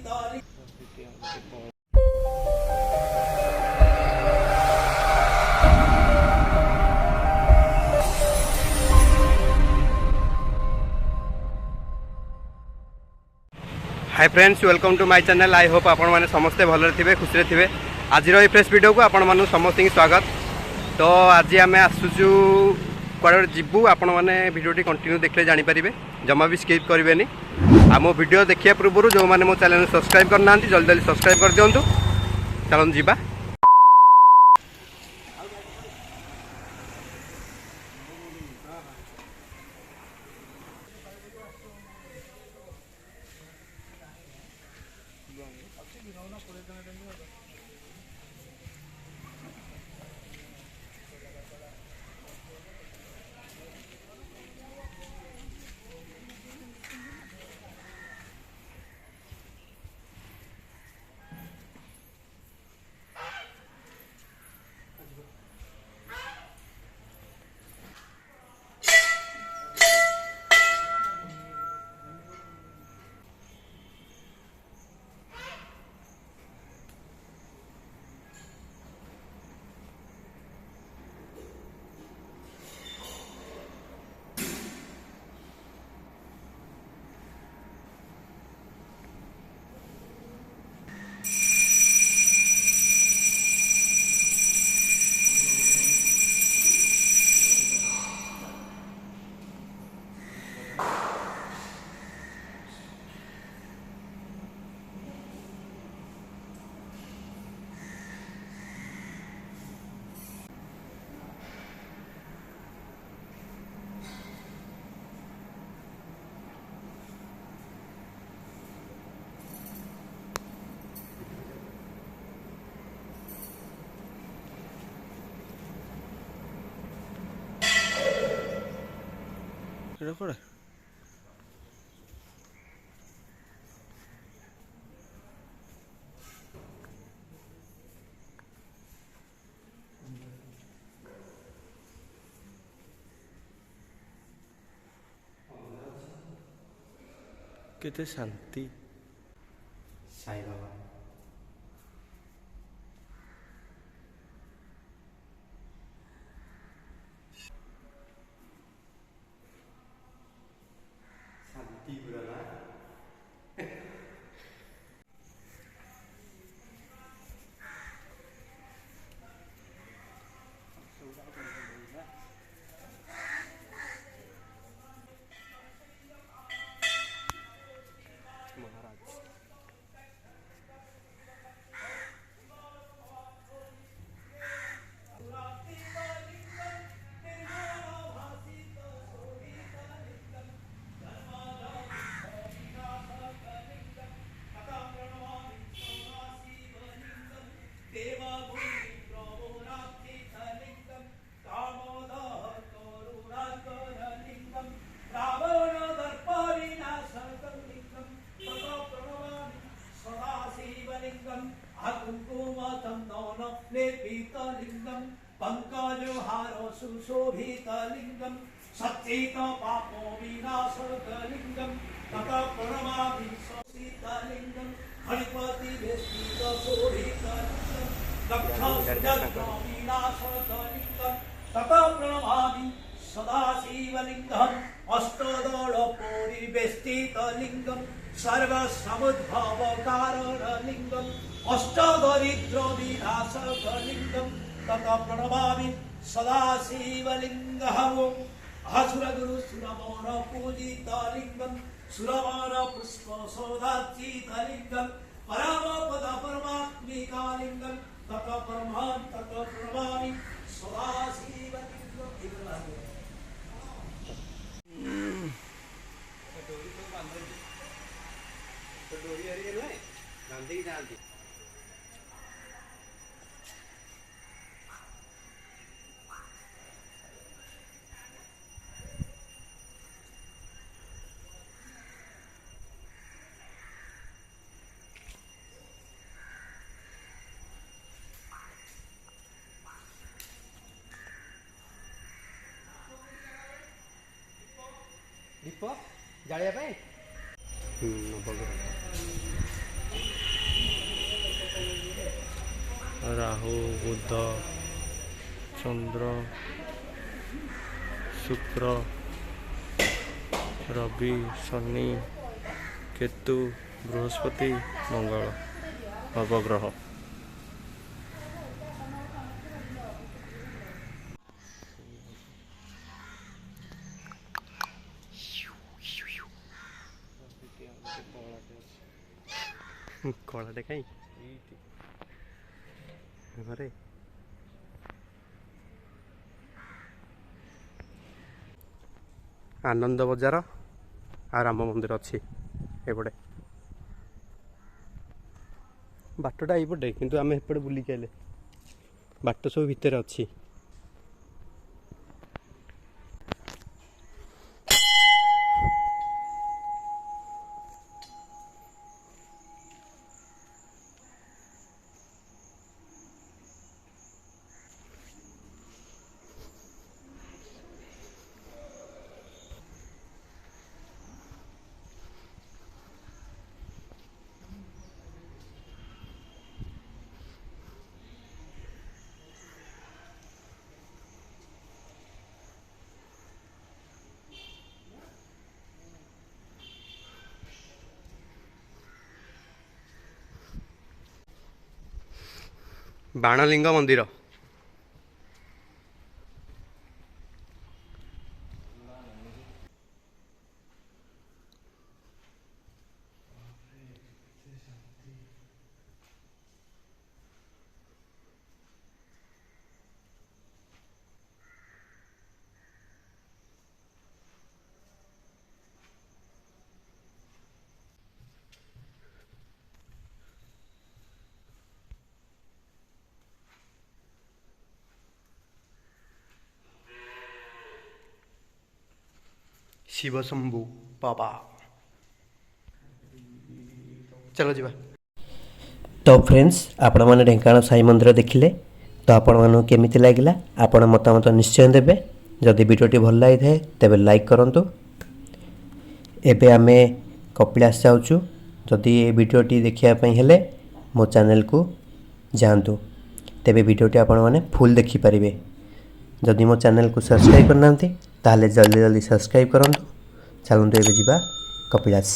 Hi friends, welcome to my channel. I hope आपण मैंने समस्ते भलरे थे, खुशी थे। आज ये फ्रेश वीडियो को आपण मानू समस्त स्वागत। तो आज आम आसुचु कड़े जीवु, आपण मैंने वीडियो कंटिन्यू देखले जानीपारे, जमा भी स्किप करेंगे। आ मो वीडियो देखिए पूर्व जो मैंने मो चैनल सब्सक्राइब करना जल्दी जल्दी सब्सक्राइब कर दिंतु। चलते जीवा। Record. केते शांति साई बाबा शांति पूरा ना। पंकजहारो सुशोभितलिंगम सच्चेत पापो विनाशकलिंगम तत प्रणमामि शीतलिंगम हरिपति वेष्टित शोभितलिंगम दक्षसुजग्न विनाशकलिंगम तत प्रणमामि सदाशिवलिंगम अष्टदल परिवेष्टितलिंगम सर्वसमुद्भवकारणलिंगम अष्टदरिद्र विनाशकलिंगम तत प्रणमामि सदाशिवलिंगम् असुरगुरु सुरमान पूजितलिंगम सुरमान पुष्प सौदाचितलिंगम परमपद परमात्मिकालिंगम तत प्रणमामि सदाशिवलिंगम्। डोरी हरी गांधी जानती दीप जालिया ରାହୁ ବୁଧ ଚନ୍ଦ୍ର ଶୁକ୍ର ରବି ଶନି କେତୁ ବୃହସ୍ପତି ମଙ୍ଗଳ ନବଗ୍ରହ। କଳାଟେ କାଇଁ ଘରେ ଆନନ୍ଦ ବଜାର ଆଉ ରାମ ମନ୍ଦିର ଅଛି ଏପଟେ। ବାଟଟା ଏଇପଟେ କିନ୍ତୁ ଆମେ ଏପଟେ ବୁଲିକି ଆଇଲେ ବାଟ ସବୁ ଭିତରେ ଅଛି। ବାଣଲିଙ୍ଗ ମନ୍ଦିର। ଶିବଶମ୍ଭୁ ବାବା ଚାଲ ଯିବା। तो फ्रेंड्स आपण मैंने ढेंकानाल साई मंदिर देखिले तो आपण मानू केमिति लागिला आपण मतामत निश्चय देबे। जदि वीडियोटी भल लगी थाए तेबे लाइक करंतु। एबे आमे कपिलास जाउछु। जदि ए वीडियोटी देखिया पई हेले मो चैनल को जांतु तेबे वीडियोटी आपण माने फुल देखि परिबे। जदि मो चैनल को सब्सक्राइब करनांती ताहले जल्दी जल्दी सब्सक्राइब करंतु। चलंतु एबे जिबा कपिलास।